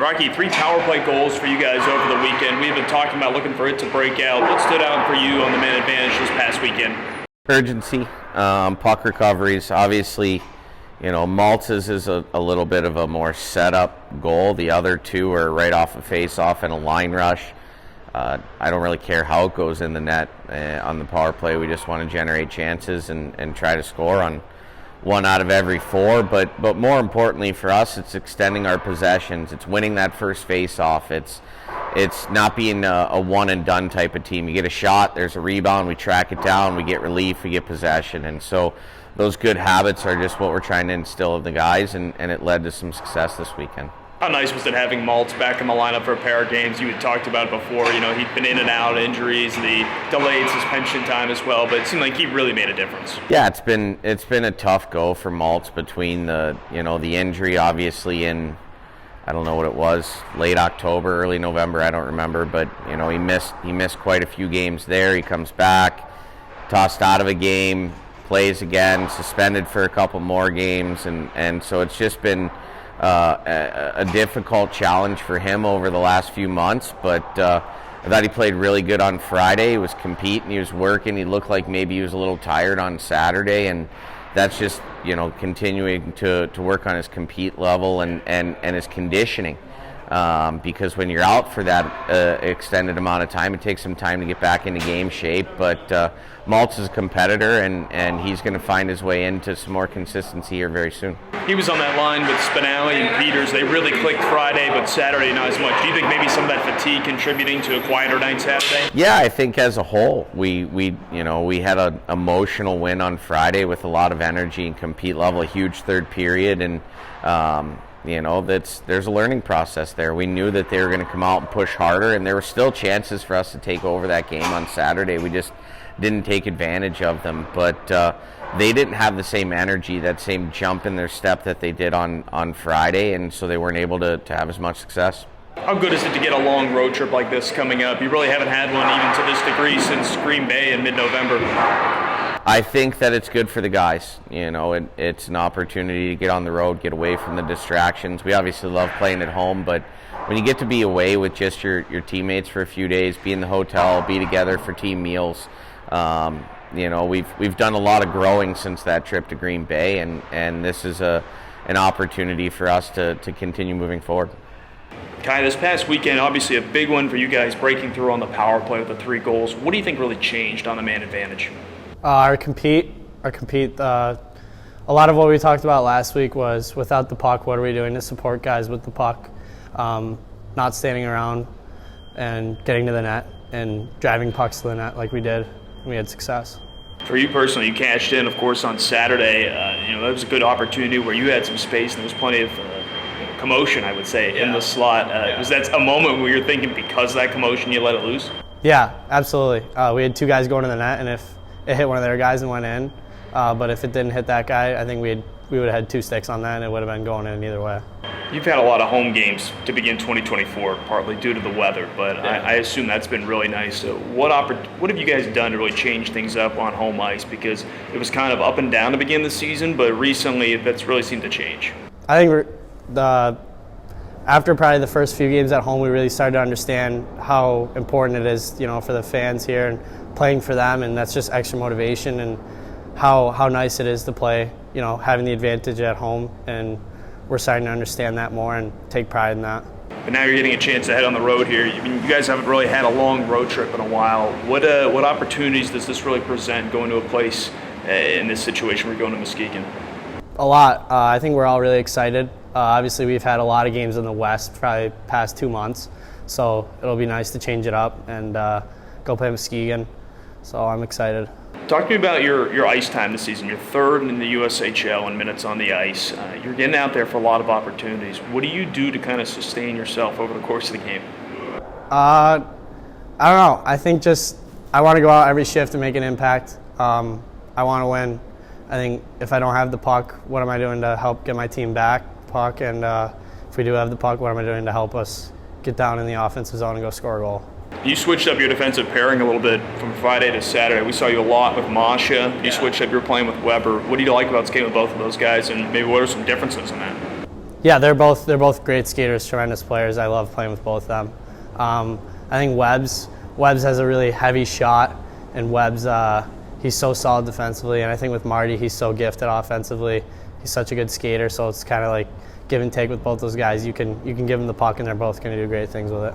Rocky, 3 power play goals for you guys over the weekend. We've been talking about looking for it to break out. What stood out for you on the man advantage this past weekend? Urgency, puck recoveries. Obviously, Maltz's is a little bit of a more set-up goal. The other 2 are right off a face-off and a line rush. I don't really care how it goes in the net on the power play. We just want to generate chances and try to score on 1 out of every 4. But more importantly for us, it's extending our possessions. It's winning that first face-off. It's not being a one-and-done type of team. You get a shot, there's a rebound, we track it down, we get relief, we get possession. And so those good habits are just what we're trying to instill in the guys, and it led to some success this weekend. How nice was it having Maltz back in the lineup for a pair of games? You had talked about it before. He'd been in and out, injuries, the delayed suspension time as well, but it seemed like he really made a difference. Yeah, it's been a tough go for Maltz between the injury, obviously in, I don't know what it was, late October, early November, I don't remember, but he missed quite a few games there. He comes back, tossed out of a game, plays again, suspended for a couple more games, and so it's just been a difficult challenge for him over the last few months, but I thought he played really good on Friday. He was competing, he was working, he looked like maybe he was a little tired on Saturday, and that's just continuing to work on his compete level and his conditioning, because when you're out for that extended amount of time, it takes some time to get back into game shape, but Maltz is a competitor, and he's going to find his way into some more consistency here very soon. He was on that line with Spinelli and Peters. They really clicked Friday, but Saturday not as much. Do you think maybe some of that fatigue contributing to a quieter night Saturday? Yeah, I think as a whole, we had an emotional win on Friday with a lot of energy and compete level, a huge third period, and there's a learning process there. We knew that they were going to come out and push harder, and there were still chances for us to take over that game on Saturday. We just didn't take advantage of them, but they didn't have the same energy, that same jump in their step that they did on Friday, and so they weren't able to have as much success. How good is it to get a long road trip like this coming up? You really haven't had one even to this degree since Green Bay in mid-November. I think that it's good for the guys. It's an opportunity to get on the road, get away from the distractions. We obviously love playing at home, but when you get to be away with just your teammates for a few days, be in the hotel, be together for team meals, we've done a lot of growing since that trip to Green Bay, and this is an opportunity for us to continue moving forward. Kai, this past weekend, obviously a big one for you guys, breaking through on the power play with the 3 goals. What do you think really changed on the man advantage? Our compete. A lot of what we talked about last week was without the puck, what are we doing to support guys with the puck, not standing around and getting to the net and driving pucks to the net like we did. We had success. For you personally, you cashed in, of course, on Saturday. That was a good opportunity where you had some space and there was plenty of commotion, I would say, in the slot. Was that a moment where you're thinking because of that commotion you let it loose? Yeah, absolutely. We had 2 guys going to the net, and if it hit one of their guys and went in, but if it didn't hit that guy, I think we would have had 2 sticks on that, and it would have been going in either way. You've had a lot of home games to begin 2024, partly due to the weather, but I assume that's been really nice. So what have you guys done to really change things up on home ice? Because it was kind of up and down to begin the season, but recently that's really seemed to change. I think after probably the first few games at home, we really started to understand how important it is, for the fans here and playing for them, and that's just extra motivation, and how nice it is to play, having the advantage at home, and we're starting to understand that more and take pride in that. But now you're getting a chance to head on the road here. I mean, you guys haven't really had a long road trip in a while. What opportunities does this really present going to a place in this situation where you're going to Muskegon? A lot. I think we're all really excited. Obviously, we've had a lot of games in the West probably past 2 months, so it'll be nice to change it up and go play Muskegon. So I'm excited. Talk to me about your ice time this season. You're 3rd in the USHL in minutes on the ice. You're getting out there for a lot of opportunities. What do you do to kind of sustain yourself over the course of the game? I don't know. I think just I want to go out every shift and make an impact. I want to win. I think if I don't have the puck, what am I doing to help get my team back puck? And if we do have the puck, what am I doing to help us get down in the offensive zone and go score a goal? You switched up your defensive pairing a little bit from Friday to Saturday. We saw you a lot with Masha. You switched up your playing with Weber. What do you like about skating with both of those guys, and maybe what are some differences in that? Yeah, they're both great skaters, tremendous players. I love playing with both of them. I think Webbs has a really heavy shot, and Webbs he's so solid defensively. And I think with Marty, he's so gifted offensively. He's such a good skater, so it's kind of like give and take with both those guys. You can give them the puck, and they're both going to do great things with it.